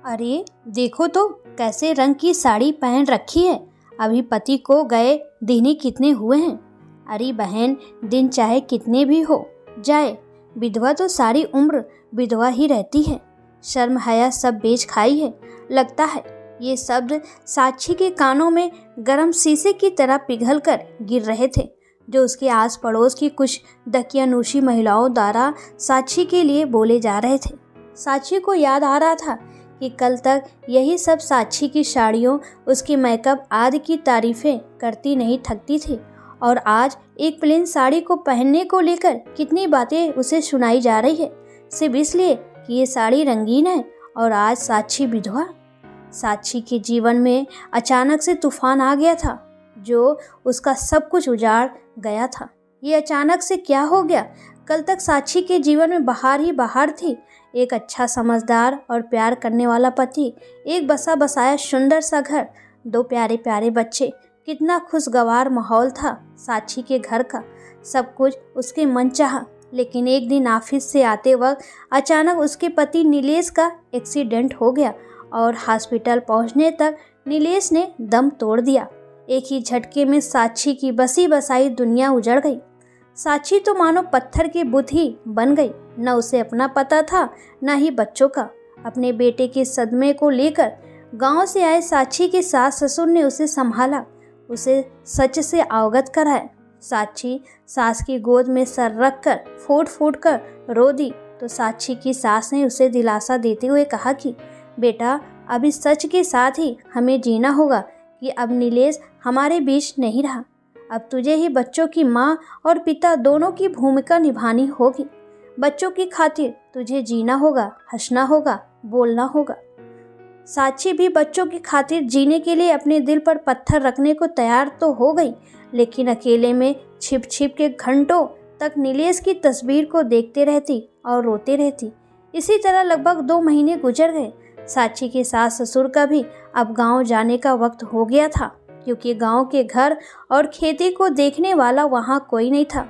अरे देखो तो कैसे रंग की साड़ी पहन रखी है। अभी पति को गए दिन ही कितने हुए हैं। अरे बहन, दिन चाहे कितने भी हो जाए, विधवा तो सारी उम्र विधवा ही रहती है। शर्म हया सब बेच खाई है। लगता है ये शब्द साक्षी के कानों में गर्म शीशे की तरह पिघल कर गिर रहे थे, जो उसके आस पड़ोस की कुछ दकियानूशी महिलाओं द्वारा साक्षी के लिए बोले जा रहे थे। साक्षी को याद आ रहा था कि कल तक यही सब साक्षी की साड़ियों, उसकी मेकअप आदि की तारीफें करती नहीं थकती थी, और आज एक प्लेन साड़ी को पहनने को लेकर कितनी बातें उसे सुनाई जा रही है, सिर्फ इसलिए कि ये साड़ी रंगीन है और आज साक्षी विधवा। साक्षी के जीवन में अचानक से तूफान आ गया था, जो उसका सब कुछ उजाड़ गया था। ये अचानक से क्या हो गया? कल तक साक्षी के जीवन में बहार ही बहार थी। एक अच्छा, समझदार और प्यार करने वाला पति, एक बसा बसाया सुंदर सा घर, 2 प्यारे प्यारे बच्चे, कितना खुशगवार माहौल था साक्षी के घर का। सब कुछ उसके मन चाहा। लेकिन एक दिन ऑफिस से आते वक्त अचानक उसके पति नीलेश का एक्सीडेंट हो गया और हॉस्पिटल पहुंचने तक नीलेश ने दम तोड़ दिया। एक ही झटके में साक्षी की बसी बसाई दुनिया उजड़ गई। साक्षी तो मानो पत्थर की बुत ही बन गई। न उसे अपना पता था, न ही बच्चों का। अपने बेटे के सदमे को लेकर गांव से आए साक्षी के सास ससुर ने उसे संभाला, उसे सच से अवगत कराया। साक्षी सास की गोद में सर रख कर फूट फूट कर रो दी तो साक्षी की सास ने उसे दिलासा देते हुए कहा कि बेटा, अब इस सच के साथ ही हमें जीना होगा कि अब नीलेश हमारे बीच नहीं रहा। अब तुझे ही बच्चों की माँ और पिता दोनों की भूमिका निभानी होगी। बच्चों की खातिर तुझे जीना होगा, हंसना होगा, बोलना होगा। साक्षी भी बच्चों की खातिर जीने के लिए अपने दिल पर पत्थर रखने को तैयार तो हो गई, लेकिन अकेले में छिप छिप के घंटों तक नीलेश की तस्वीर को देखते रहती और रोते रहती। इसी तरह लगभग 2 महीने गुजर गए। साक्षी के सास ससुर का भी अब गांव जाने का वक्त हो गया था, क्योंकि गांव के घर और खेती को देखने वाला वहां कोई नहीं था।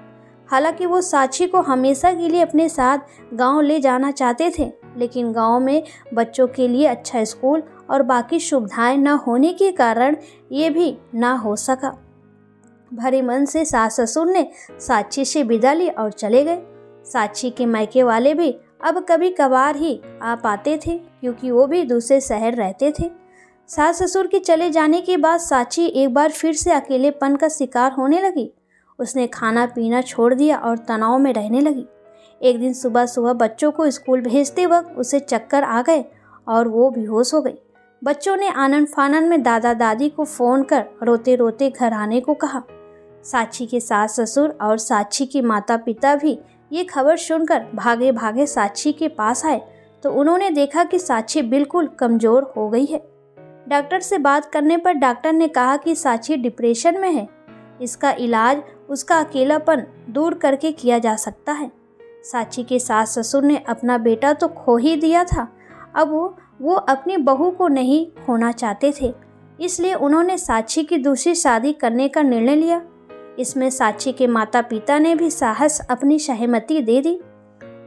हालांकि वो साक्षी को हमेशा के लिए अपने साथ गांव ले जाना चाहते थे, लेकिन गांव में बच्चों के लिए अच्छा स्कूल और बाकी सुविधाएं न होने के कारण ये भी ना हो सका। भरे मन से सास ससुर ने साक्षी से विदा ली और चले गए। साक्षी के मायके वाले भी अब कभी कभार ही आ पाते थे, क्योंकि वो भी दूसरे शहर रहते थे। सास ससुर के चले जाने के बाद साक्षी एक बार फिर से अकेलेपन का शिकार होने लगी। उसने खाना पीना छोड़ दिया और तनाव में रहने लगी। एक दिन सुबह सुबह बच्चों को स्कूल भेजते वक्त उसे चक्कर आ गए और वो बेहोश हो गई। बच्चों ने आनन फानन में दादा दादी को फ़ोन कर रोते रोते घर आने को कहा। साक्षी के सास ससुर और साक्षी के माता पिता भी ये खबर सुनकर भागे भागे साक्षी के पास आए तो उन्होंने देखा कि साक्षी बिल्कुल कमज़ोर हो गई है। डॉक्टर से बात करने पर डॉक्टर ने कहा कि साक्षी डिप्रेशन में है। इसका इलाज उसका अकेलापन दूर करके किया जा सकता है। साक्षी के सास ससुर ने अपना बेटा तो खो ही दिया था, अब वो अपनी बहू को नहीं खोना चाहते थे, इसलिए उन्होंने साक्षी की दूसरी शादी करने का निर्णय लिया। इसमें साक्षी के माता पिता ने भी साहस अपनी सहमति दे दी।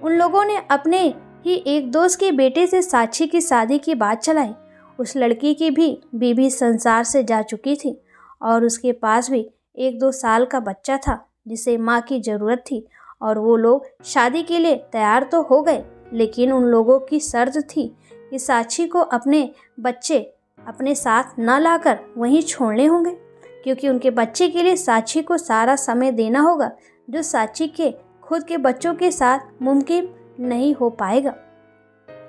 उन लोगों ने अपने ही एक दोस्त के बेटे से साक्षी की शादी की बात चलाई। उस लड़की की भी बीवी संसार से जा चुकी थी और उसके पास भी 1-2 साल का बच्चा था जिसे माँ की ज़रूरत थी, और वो लोग शादी के लिए तैयार तो हो गए, लेकिन उन लोगों की शर्त थी कि साक्षी को अपने बच्चे अपने साथ न लाकर वहीं छोड़ने होंगे, क्योंकि उनके बच्चे के लिए साक्षी को सारा समय देना होगा, जो साक्षी के खुद के बच्चों के साथ मुमकिन नहीं हो पाएगा।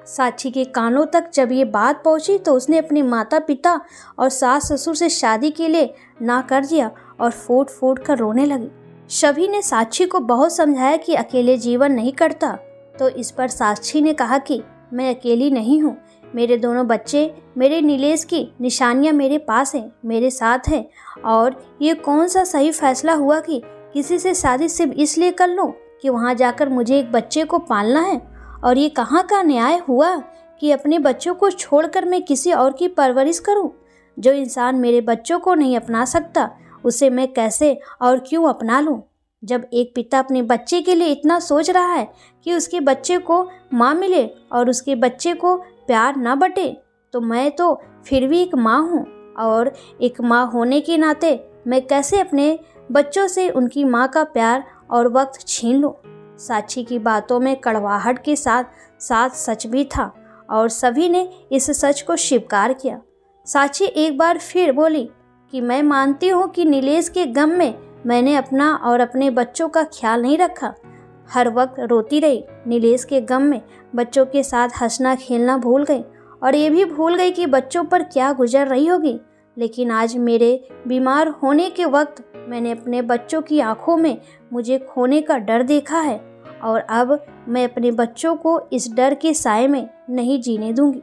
साक्षी के कानों तक जब ये बात पहुंची तो उसने अपने माता पिता और सास ससुर से शादी के लिए ना कर दिया और फूट फूट कर रोने लगी। सभी ने साक्षी को बहुत समझाया कि अकेले जीवन नहीं कटता, तो इस पर साक्षी ने कहा कि मैं अकेली नहीं हूँ, मेरे दोनों बच्चे, मेरे नीलेश की निशानियाँ मेरे पास हैं, मेरे साथ हैं, और ये कौन सा सही फैसला हुआ कि किसी से शादी सिर्फ इसलिए कर लूँ कि वहाँ जाकर मुझे एक बच्चे को पालना है, और ये कहाँ का न्याय हुआ कि अपने बच्चों को छोड़कर मैं किसी और की परवरिश करूं। जो इंसान मेरे बच्चों को नहीं अपना सकता, उसे मैं कैसे और क्यों अपना लूं। जब एक पिता अपने बच्चे के लिए इतना सोच रहा है कि उसके बच्चे को माँ मिले और उसके बच्चे को प्यार ना बटे, तो मैं तो फिर भी एक माँ हूँ, और एक माँ होने के नाते मैं कैसे अपने बच्चों से उनकी माँ का प्यार और वक्त छीन लूँ। साक्षी की बातों में कड़वाहट के साथ साथ सच भी था, और सभी ने इस सच को स्वीकार किया। साक्षी एक बार फिर बोली कि मैं मानती हूँ कि नीलेश के गम में मैंने अपना और अपने बच्चों का ख्याल नहीं रखा। हर वक्त रोती रही, नीलेश के गम में बच्चों के साथ हंसना खेलना भूल गई, और ये भी भूल गई कि बच्चों पर क्या गुजर रही होगी। लेकिन आज मेरे बीमार होने के वक्त मैंने अपने बच्चों की आंखों में मुझे खोने का डर देखा है, और अब मैं अपने बच्चों को इस डर के साए में नहीं जीने दूंगी।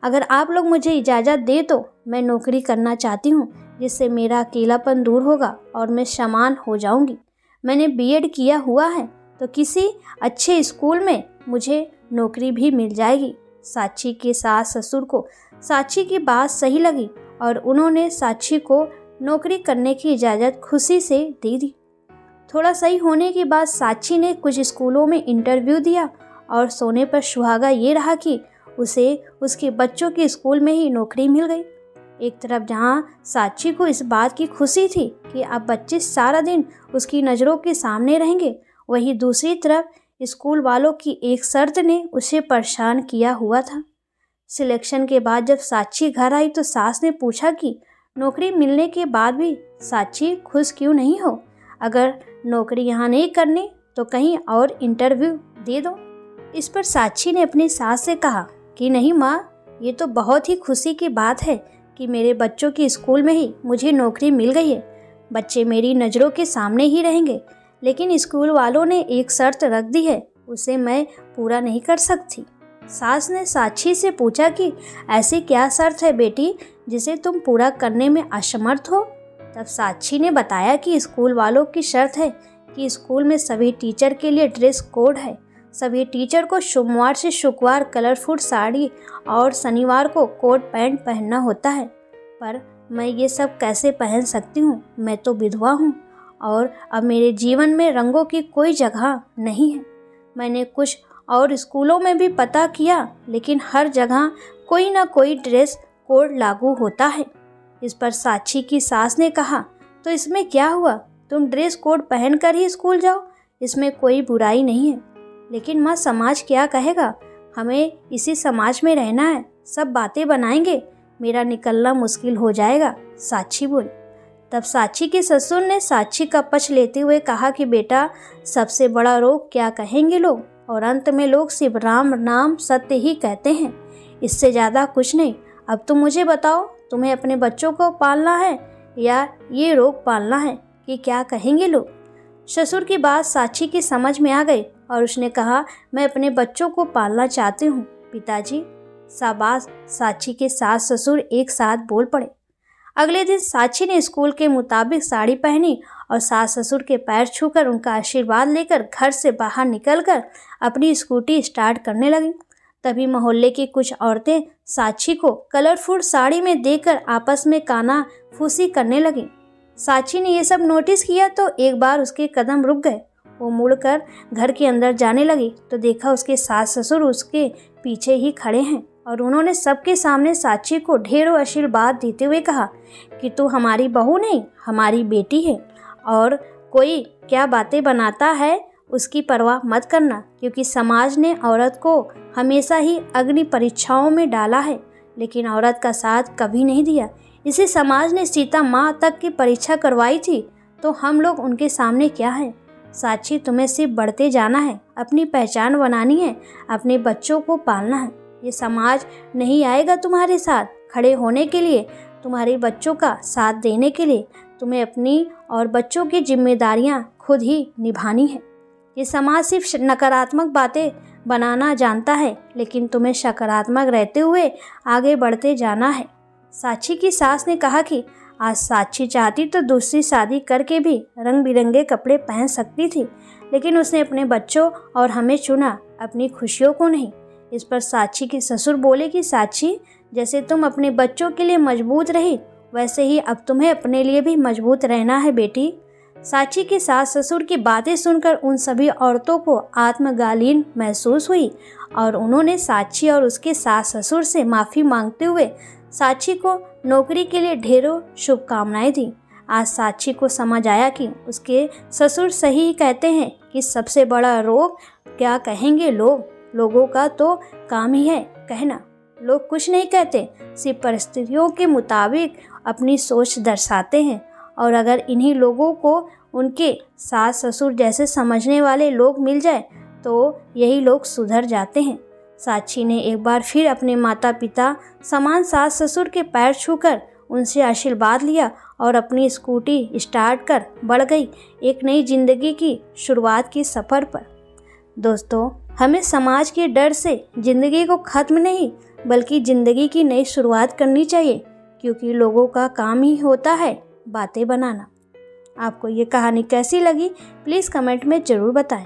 अगर आप लोग मुझे इजाज़त दे तो मैं नौकरी करना चाहती हूँ, जिससे मेरा अकेलापन दूर होगा और मैं समान हो जाऊंगी। मैंने बीएड किया हुआ है, तो किसी अच्छे स्कूल में मुझे नौकरी भी मिल जाएगी। साक्षी के सास ससुर को साक्षी की बात सही लगी, और उन्होंने साक्षी को नौकरी करने की इजाज़त खुशी से दे दी। थोड़ा सही होने के बाद साक्षी ने कुछ स्कूलों में इंटरव्यू दिया, और सोने पर सुहागा ये रहा कि उसे उसके बच्चों के स्कूल में ही नौकरी मिल गई। एक तरफ जहाँ साक्षी को इस बात की खुशी थी कि अब बच्चे सारा दिन उसकी नज़रों के सामने रहेंगे, वहीं दूसरी तरफ स्कूल वालों की एक शर्त ने उसे परेशान किया हुआ था। सिलेक्शन के बाद जब साक्षी घर आई तो सास ने पूछा कि नौकरी मिलने के बाद भी साक्षी खुश क्यों नहीं हो? अगर नौकरी यहाँ नहीं करनी तो कहीं और इंटरव्यू दे दो। इस पर साक्षी ने अपनी सास से कहा कि नहीं माँ, ये तो बहुत ही खुशी की बात है कि मेरे बच्चों की स्कूल में ही मुझे नौकरी मिल गई है। बच्चे मेरी नज़रों के सामने ही रहेंगे, लेकिन स्कूल वालों ने एक शर्त रख दी है, उसे मैं पूरा नहीं कर सकती। सास ने साक्षी से पूछा कि ऐसी क्या शर्त है बेटी जिसे तुम पूरा करने में असमर्थ हो? तब साक्षी ने बताया कि स्कूल वालों की शर्त है कि स्कूल में सभी टीचर के लिए ड्रेस कोड है। सभी टीचर को सोमवार से शुक्रवार कलरफुल साड़ी और शनिवार को कोट पैंट पहनना होता है। पर मैं ये सब कैसे पहन सकती हूँ? मैं तो विधवा हूँ, और अब मेरे जीवन में रंगों की कोई जगह नहीं है। मैंने कुछ और स्कूलों में भी पता किया, लेकिन हर जगह कोई ना कोई ड्रेस कोड लागू होता है। इस पर साक्षी की सास ने कहा, तो इसमें क्या हुआ? तुम ड्रेस कोड पहन कर ही स्कूल जाओ, इसमें कोई बुराई नहीं है। लेकिन माँ, समाज क्या कहेगा? हमें इसी समाज में रहना है, सब बातें बनाएंगे, मेरा निकलना मुश्किल हो जाएगा, साक्षी बोली। तब साक्षी के ससुर ने साक्षी का पक्ष लेते हुए कहा कि बेटा, सबसे बड़ा रोग क्या कहेंगे लोग, और अंत में लोग सिर्फ राम नाम सत्य ही कहते हैं, इससे ज़्यादा कुछ नहीं। अब तुम मुझे बताओ, तुम्हें अपने बच्चों को पालना है या ये रोग पालना है कि क्या कहेंगे लोग? ससुर की बात साक्षी की समझ में आ गई, और उसने कहा, मैं अपने बच्चों को पालना चाहती हूँ पिताजी। शाबाश, साक्षी के सास ससुर एक साथ बोल पड़े। अगले दिन साक्षी ने स्कूल के मुताबिक साड़ी पहनी और सास ससुर के पैर छूकर उनका आशीर्वाद लेकर घर से बाहर निकलकर अपनी स्कूटी स्टार्ट करने लगी। तभी मोहल्ले की कुछ औरतें साक्षी को कलरफुल साड़ी में देखकर आपस में काना फूसी करने लगी। साक्षी ने ये सब नोटिस किया तो एक बार उसके कदम रुक गए। वो मुड़कर घर के अंदर जाने लगी तो देखा उसके सास ससुर उसके पीछे ही खड़े हैं, और उन्होंने सबके सामने साक्षी को ढेरों आशीर्वाद देते हुए कहा कि तू हमारी बहू नहीं, हमारी बेटी है, और कोई क्या बातें बनाता है उसकी परवाह मत करना, क्योंकि समाज ने औरत को हमेशा ही अग्नि परीक्षाओं में डाला है, लेकिन औरत का साथ कभी नहीं दिया। इसी समाज ने सीता माँ तक की परीक्षा करवाई थी, तो हम लोग उनके सामने क्या है? साक्षी, तुम्हें सिर्फ बढ़ते जाना है, अपनी पहचान बनानी है, अपने बच्चों को पालना है। ये समाज नहीं आएगा तुम्हारे साथ खड़े होने के लिए, तुम्हारे बच्चों का साथ देने के लिए। तुम्हें अपनी और बच्चों की जिम्मेदारियां खुद ही निभानी है। ये समाज सिर्फ नकारात्मक बातें बनाना जानता है, लेकिन तुम्हें सकारात्मक रहते हुए आगे बढ़ते जाना है। साक्षी की सास ने कहा कि आज साक्षी चाहती तो दूसरी शादी करके भी रंग बिरंगे कपड़े पहन सकती थी, लेकिन उसने अपने बच्चों और हमें चुना, अपनी खुशियों को नहीं। इस पर साक्षी के ससुर बोले कि साक्षी, जैसे तुम अपने बच्चों के लिए मजबूत रही, वैसे ही अब तुम्हें अपने लिए भी मजबूत रहना है बेटी। साची के सास ससुर की बातें सुनकर उन सभी औरतों को आत्मगालीन महसूस हुई और उन्होंने साची और उसके सास ससुर से माफ़ी मांगते हुए साची को नौकरी के लिए ढेरों शुभकामनाएं दी। आज साची को समझ आया कि उसके ससुर सही कहते हैं कि सबसे बड़ा रोग क्या कहेंगे लोगों का तो काम ही है कहना। लोग कुछ नहीं कहते, सिर्फ परिस्थितियों के मुताबिक अपनी सोच दर्शाते हैं और अगर इन्हीं लोगों को उनके सास ससुर जैसे समझने वाले लोग मिल जाए तो यही लोग सुधर जाते हैं। साची ने एक बार फिर अपने माता पिता समान सास ससुर के पैर छूकर उनसे आशीर्वाद लिया और अपनी स्कूटी स्टार्ट कर बढ़ गई एक नई जिंदगी की शुरुआत की सफ़र पर। दोस्तों, हमें समाज के डर से ज़िंदगी को ख़त्म नहीं बल्कि ज़िंदगी की नई शुरुआत करनी चाहिए, क्योंकि लोगों का काम ही होता है बातें बनाना। आपको ये कहानी कैसी लगी प्लीज़ कमेंट में ज़रूर बताएं।